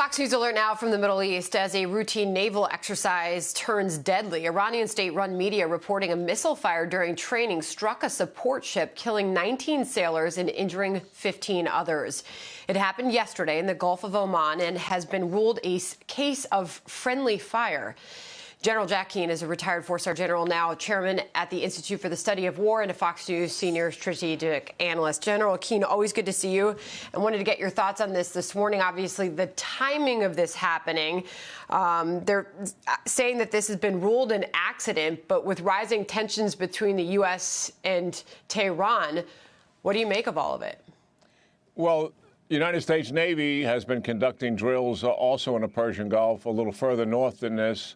Fox News alert now from the Middle East as a routine naval exercise turns deadly. Iranian state-run media reporting a missile fire during training struck a support ship, killing 19 sailors and injuring 15 others. It happened yesterday in the Gulf of Oman and has been ruled a case of friendly fire. General Jack Keane is a retired four-star general, now chairman at the Institute for the Study of War and a Fox News senior strategic analyst. General Keane, always good to see you. I wanted to get your thoughts on this morning. Obviously, the timing of this happening, they're saying that this has been ruled an accident, but with rising tensions between the U.S. and Tehran, what do you make of all of it? Well, the United States Navy has been conducting drills also in the Persian Gulf, a little further north than this.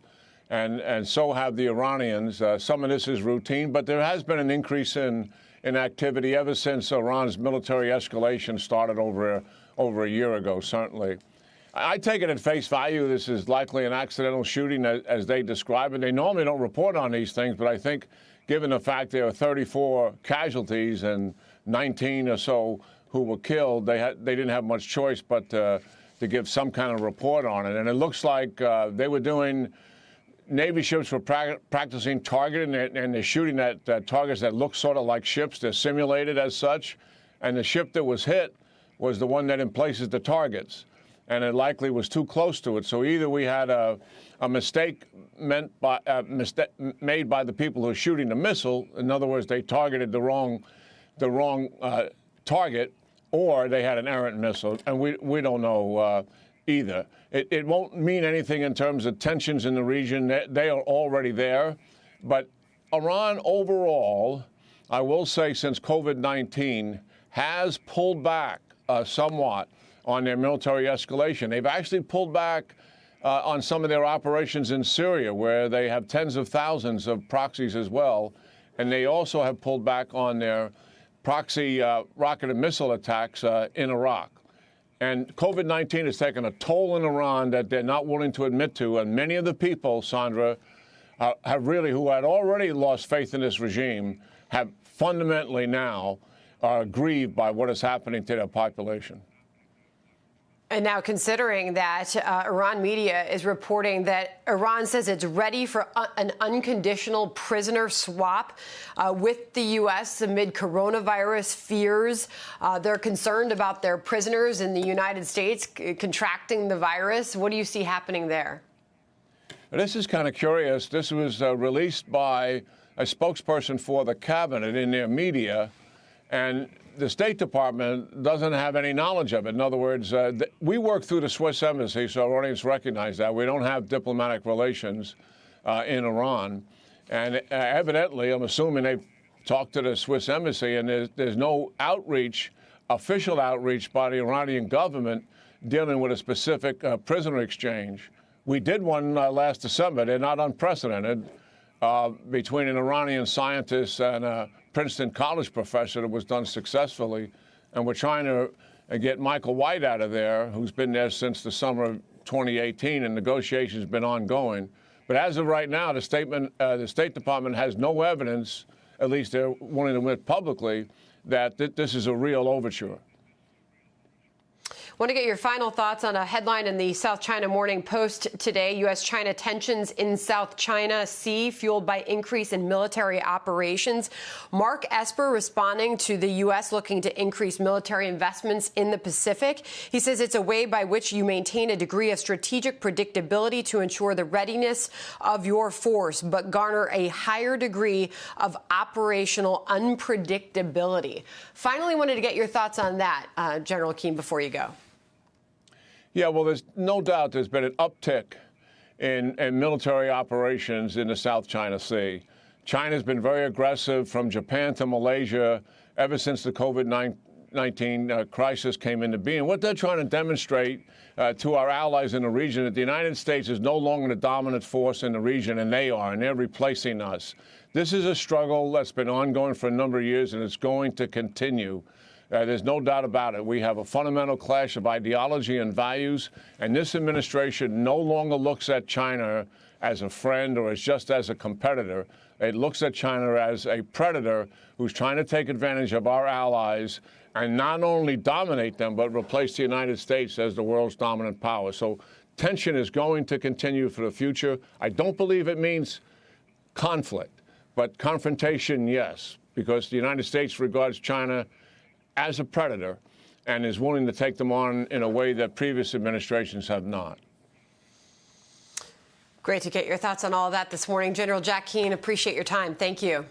And so have the Iranians. Some of this is routine, but there has been an increase in activity ever since Iran's military escalation started over a year ago, certainly. I take it at face value this is likely an accidental shooting as they describe it. They normally don't report on these things, but I think given the fact there are 34 casualties and 19 or so who were killed, they didn't have much choice but to give some kind of report on it. And it looks like they were doing Navy ships were practicing targeting, and they're shooting at targets that look sort of like ships. They're simulated as such. And the ship that was hit was the one that emplaces the targets. And it likely was too close to it. So either we had a mistake made by the people who are shooting the missile. In other words, they targeted the wrong target, or they had an errant missile. And we don't know either. It won't mean anything in terms of tensions in the region. They are already there. But Iran overall, I will say since COVID-19, has pulled back somewhat on their military escalation. They've actually pulled back on some of their operations in Syria, where they have tens of thousands of proxies as well. And they also have pulled back on their proxy rocket and missile attacks in Iraq. And COVID-19 has taken a toll in Iran that they're not willing to admit to. And many of the people, Sandra, who had already lost faith in this regime, have fundamentally now are grieved by what is happening to their population. And now, considering that Iran media is reporting that Iran says it's ready for an unconditional prisoner swap with the U.S. amid coronavirus fears. They're concerned about their prisoners in the United States contracting the virus. What do you see happening there? This is kind of curious. This was released by a spokesperson for the cabinet in their media, and the State Department doesn't have any knowledge of it. In other words, we work through the Swiss embassy, so our audience recognize that. We don't have diplomatic relations in Iran. And evidently, I'm assuming they've talked to the Swiss embassy, and there's no outreach, official outreach by the Iranian government dealing with a specific prisoner exchange. We did one last December. They're not unprecedented, between an Iranian scientist and a Princeton college professor that was done successfully. And we're trying to get Michael White out of there, who's been there since the summer of 2018, and negotiations have been ongoing. But as of right now, the State Department has no evidence, at least they're willing to admit publicly, that this is a real overture. I want to get your final thoughts on a headline in the South China Morning Post today. U.S.-China tensions in South China Sea fueled by increase in military operations. Mark Esper responding to the U.S. looking to increase military investments in the Pacific. He says it's a way by which you maintain a degree of strategic predictability to ensure the readiness of your force, but garner a higher degree of operational unpredictability. Finally, wanted to get your thoughts on that, General Keane, before you go. Yeah, well, there's no doubt there's been an uptick in military operations in the South China Sea. China's been very aggressive from Japan to Malaysia ever since the COVID-19 crisis came into being. What they're trying to demonstrate to our allies in the region that the United States is no longer the dominant force in the region, and they're replacing us. This is a struggle that's been ongoing for a number of years, and it's going to continue. There's no doubt about it. We have a fundamental clash of ideology and values, and this administration no longer looks at China as a friend or as just as a competitor. It looks at China as a predator who's trying to take advantage of our allies and not only dominate them, but replace the United States as the world's dominant power. So tension is going to continue for the future. I don't believe it means conflict, but confrontation, yes, because the United States regards China as a predator and is willing to take them on in a way that previous administrations have not. Great to get your thoughts on all of that this morning. General Jack Keane, appreciate your time. Thank you.